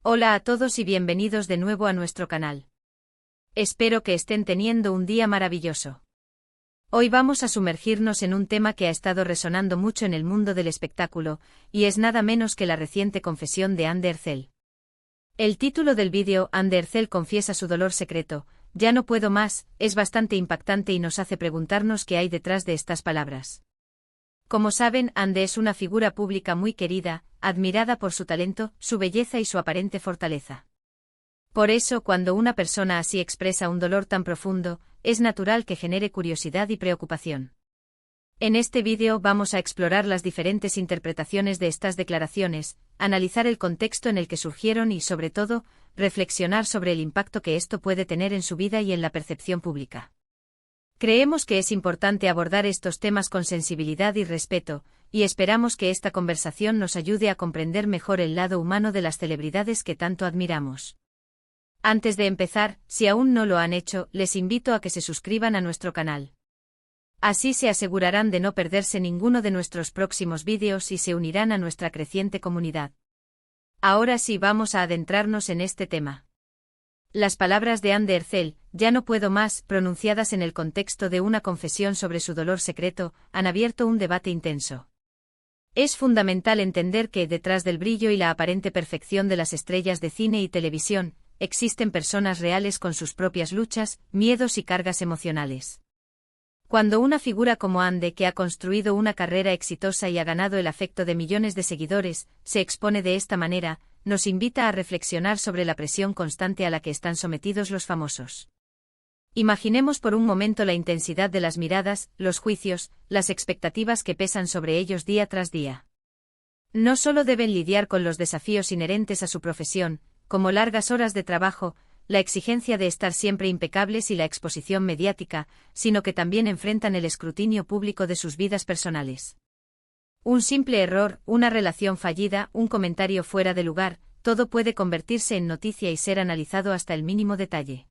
Hola a todos y bienvenidos de nuevo a nuestro canal. Espero que estén teniendo un día maravilloso. Hoy vamos a sumergirnos en un tema que ha estado resonando mucho en el mundo del espectáculo, y es nada menos que la reciente confesión de Anne Ercel. El título del vídeo, Anne Ercel confiesa su dolor secreto, ya no puedo más, es bastante impactante y nos hace preguntarnos qué hay detrás de estas palabras. Como saben, Anne es una figura pública muy querida, admirada por su talento, su belleza y su aparente fortaleza. Por eso, cuando una persona así expresa un dolor tan profundo, es natural que genere curiosidad y preocupación. En este vídeo vamos a explorar las diferentes interpretaciones de estas declaraciones, analizar el contexto en el que surgieron y, sobre todo, reflexionar sobre el impacto que esto puede tener en su vida y en la percepción pública. Creemos que es importante abordar estos temas con sensibilidad y respeto, y esperamos que esta conversación nos ayude a comprender mejor el lado humano de las celebridades que tanto admiramos. Antes de empezar, si aún no lo han hecho, les invito a que se suscriban a nuestro canal. Así se asegurarán de no perderse ninguno de nuestros próximos vídeos y se unirán a nuestra creciente comunidad. Ahora sí vamos a adentrarnos en este tema. Las palabras de Anne Ercel, ya no puedo más, pronunciadas en el contexto de una confesión sobre su dolor secreto, han abierto un debate intenso. Es fundamental entender que, detrás del brillo y la aparente perfección de las estrellas de cine y televisión, existen personas reales con sus propias luchas, miedos y cargas emocionales. Cuando una figura como Anne, que ha construido una carrera exitosa y ha ganado el afecto de millones de seguidores, se expone de esta manera, nos invita a reflexionar sobre la presión constante a la que están sometidos los famosos. Imaginemos por un momento la intensidad de las miradas, los juicios, las expectativas que pesan sobre ellos día tras día. No solo deben lidiar con los desafíos inherentes a su profesión, como largas horas de trabajo, la exigencia de estar siempre impecables y la exposición mediática, sino que también enfrentan el escrutinio público de sus vidas personales. Un simple error, una relación fallida, un comentario fuera de lugar, todo puede convertirse en noticia y ser analizado hasta el mínimo detalle.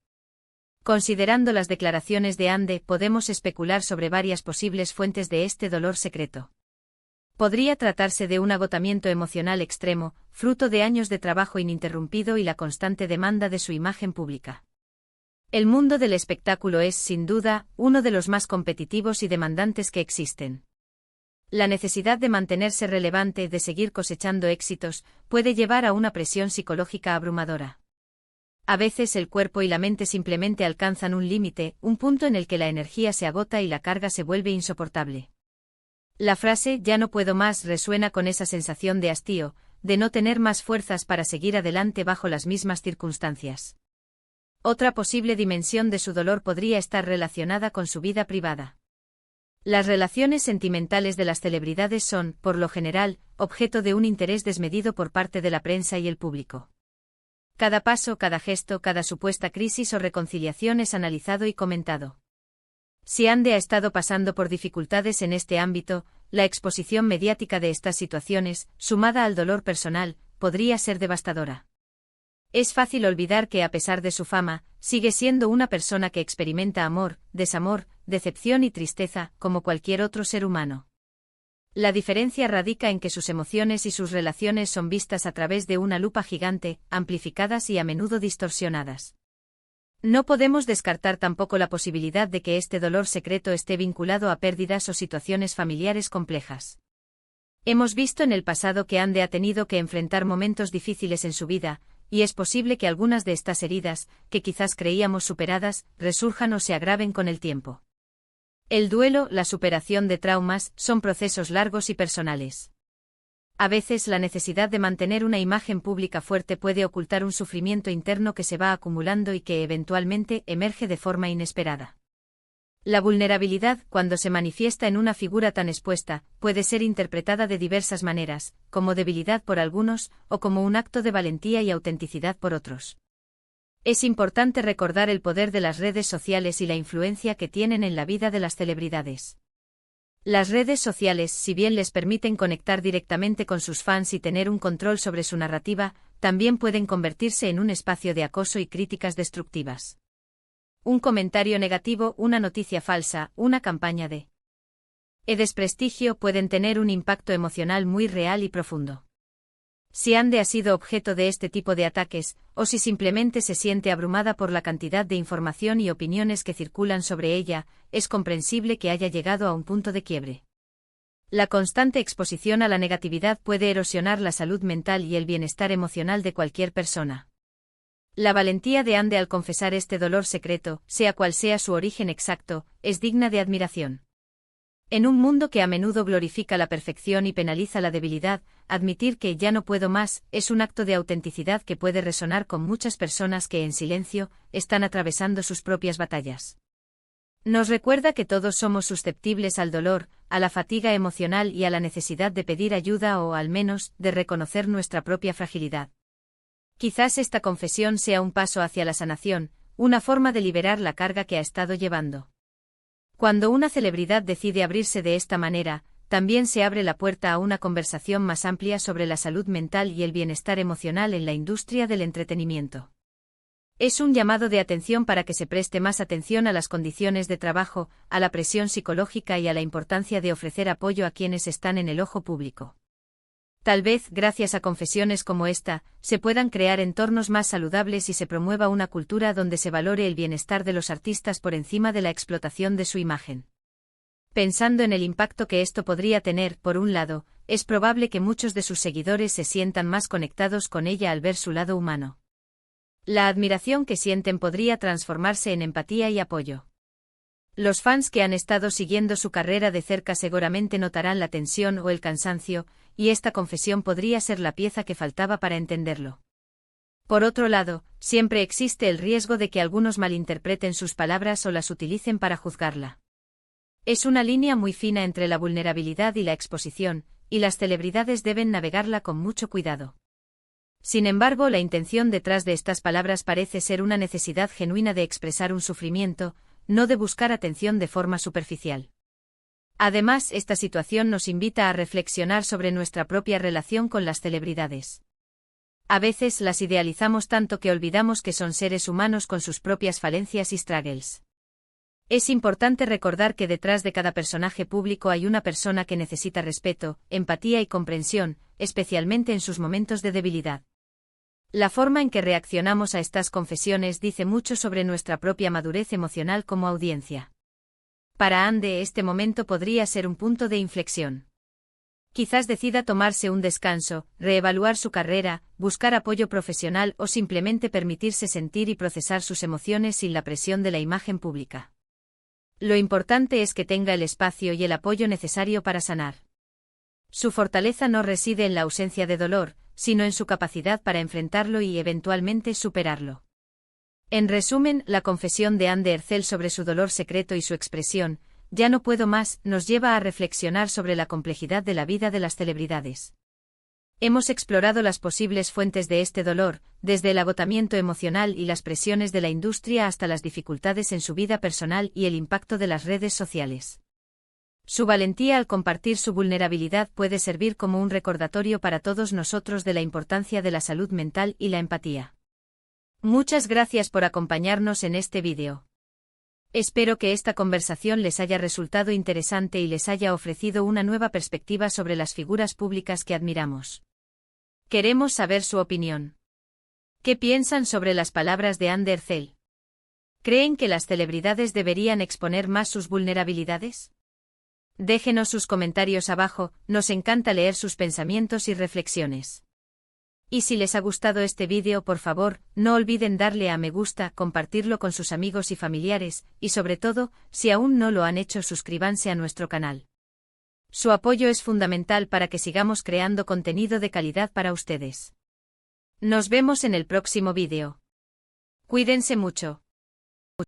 Considerando las declaraciones de Anne, podemos especular sobre varias posibles fuentes de este dolor secreto. Podría tratarse de un agotamiento emocional extremo, fruto de años de trabajo ininterrumpido y la constante demanda de su imagen pública. El mundo del espectáculo es, sin duda, uno de los más competitivos y demandantes que existen. La necesidad de mantenerse relevante, de seguir cosechando éxitos, puede llevar a una presión psicológica abrumadora. A veces el cuerpo y la mente simplemente alcanzan un límite, un punto en el que la energía se agota y la carga se vuelve insoportable. La frase "ya no puedo más" resuena con esa sensación de hastío, de no tener más fuerzas para seguir adelante bajo las mismas circunstancias. Otra posible dimensión de su dolor podría estar relacionada con su vida privada. Las relaciones sentimentales de las celebridades son, por lo general, objeto de un interés desmedido por parte de la prensa y el público. Cada paso, cada gesto, cada supuesta crisis o reconciliación es analizado y comentado. Si Anne ha estado pasando por dificultades en este ámbito, la exposición mediática de estas situaciones, sumada al dolor personal, podría ser devastadora. Es fácil olvidar que, a pesar de su fama, sigue siendo una persona que experimenta amor, desamor, decepción y tristeza, como cualquier otro ser humano. La diferencia radica en que sus emociones y sus relaciones son vistas a través de una lupa gigante, amplificadas y a menudo distorsionadas. No podemos descartar tampoco la posibilidad de que este dolor secreto esté vinculado a pérdidas o situaciones familiares complejas. Hemos visto en el pasado que Anne ha tenido que enfrentar momentos difíciles en su vida, y es posible que algunas de estas heridas, que quizás creíamos superadas, resurjan o se agraven con el tiempo. El duelo, la superación de traumas, son procesos largos y personales. A veces la necesidad de mantener una imagen pública fuerte puede ocultar un sufrimiento interno que se va acumulando y que eventualmente emerge de forma inesperada. La vulnerabilidad, cuando se manifiesta en una figura tan expuesta, puede ser interpretada de diversas maneras, como debilidad por algunos, o como un acto de valentía y autenticidad por otros. Es importante recordar el poder de las redes sociales y la influencia que tienen en la vida de las celebridades. Las redes sociales, si bien les permiten conectar directamente con sus fans y tener un control sobre su narrativa, también pueden convertirse en un espacio de acoso y críticas destructivas. Un comentario negativo, una noticia falsa, una campaña de desprestigio pueden tener un impacto emocional muy real y profundo. si Ande ha sido objeto de este tipo de ataques, o si simplemente se siente abrumada por la cantidad de información y opiniones que circulan sobre ella, es comprensible que haya llegado a un punto de quiebre. La constante exposición a la negatividad puede erosionar la salud mental y el bienestar emocional de cualquier persona. La valentía de Ande al confesar este dolor secreto, sea cual sea su origen exacto, es digna de admiración. En un mundo que a menudo glorifica la perfección y penaliza la debilidad, admitir que ya no puedo más es un acto de autenticidad que puede resonar con muchas personas que en silencio están atravesando sus propias batallas. Nos recuerda que todos somos susceptibles al dolor, a la fatiga emocional y a la necesidad de pedir ayuda o, al menos, de reconocer nuestra propia fragilidad. Quizás esta confesión sea un paso hacia la sanación, una forma de liberar la carga que ha estado llevando. Cuando una celebridad decide abrirse de esta manera, también se abre la puerta a una conversación más amplia sobre la salud mental y el bienestar emocional en la industria del entretenimiento. Es un llamado de atención para que se preste más atención a las condiciones de trabajo, a la presión psicológica y a la importancia de ofrecer apoyo a quienes están en el ojo público. Tal vez, gracias a confesiones como esta, se puedan crear entornos más saludables y se promueva una cultura donde se valore el bienestar de los artistas por encima de la explotación de su imagen. Pensando en el impacto que esto podría tener, por un lado, es probable que muchos de sus seguidores se sientan más conectados con ella al ver su lado humano. La admiración que sienten podría transformarse en empatía y apoyo. Los fans que han estado siguiendo su carrera de cerca seguramente notarán la tensión o el cansancio, y esta confesión podría ser la pieza que faltaba para entenderlo. Por otro lado, siempre existe el riesgo de que algunos malinterpreten sus palabras o las utilicen para juzgarla. Es una línea muy fina entre la vulnerabilidad y la exposición, y las celebridades deben navegarla con mucho cuidado. Sin embargo, la intención detrás de estas palabras parece ser una necesidad genuina de expresar un sufrimiento, no de buscar atención de forma superficial. Además, esta situación nos invita a reflexionar sobre nuestra propia relación con las celebridades. A veces las idealizamos tanto que olvidamos que son seres humanos con sus propias falencias y struggles. Es importante recordar que detrás de cada personaje público hay una persona que necesita respeto, empatía y comprensión, especialmente en sus momentos de debilidad. La forma en que reaccionamos a estas confesiones dice mucho sobre nuestra propia madurez emocional como audiencia. Para Ande este momento podría ser un punto de inflexión. Quizás decida tomarse un descanso, reevaluar su carrera, buscar apoyo profesional o simplemente permitirse sentir y procesar sus emociones sin la presión de la imagen pública. Lo importante es que tenga el espacio y el apoyo necesario para sanar. Su fortaleza no reside en la ausencia de dolor, sino en su capacidad para enfrentarlo y eventualmente superarlo. En resumen, la confesión de Ande Ercel sobre su dolor secreto y su expresión, "ya no puedo más", nos lleva a reflexionar sobre la complejidad de la vida de las celebridades. Hemos explorado las posibles fuentes de este dolor, desde el agotamiento emocional y las presiones de la industria hasta las dificultades en su vida personal y el impacto de las redes sociales. Su valentía al compartir su vulnerabilidad puede servir como un recordatorio para todos nosotros de la importancia de la salud mental y la empatía. Muchas gracias por acompañarnos en este vídeo. Espero que esta conversación les haya resultado interesante y les haya ofrecido una nueva perspectiva sobre las figuras públicas que admiramos. Queremos saber su opinión. ¿Qué piensan sobre las palabras de Ande Ercel? ¿Creen que las celebridades deberían exponer más sus vulnerabilidades? Déjenos sus comentarios abajo, nos encanta leer sus pensamientos y reflexiones. Y si les ha gustado este vídeo, por favor, no olviden darle a me gusta, compartirlo con sus amigos y familiares, y sobre todo, si aún no lo han hecho, suscríbanse a nuestro canal. Su apoyo es fundamental para que sigamos creando contenido de calidad para ustedes. Nos vemos en el próximo vídeo. Cuídense mucho.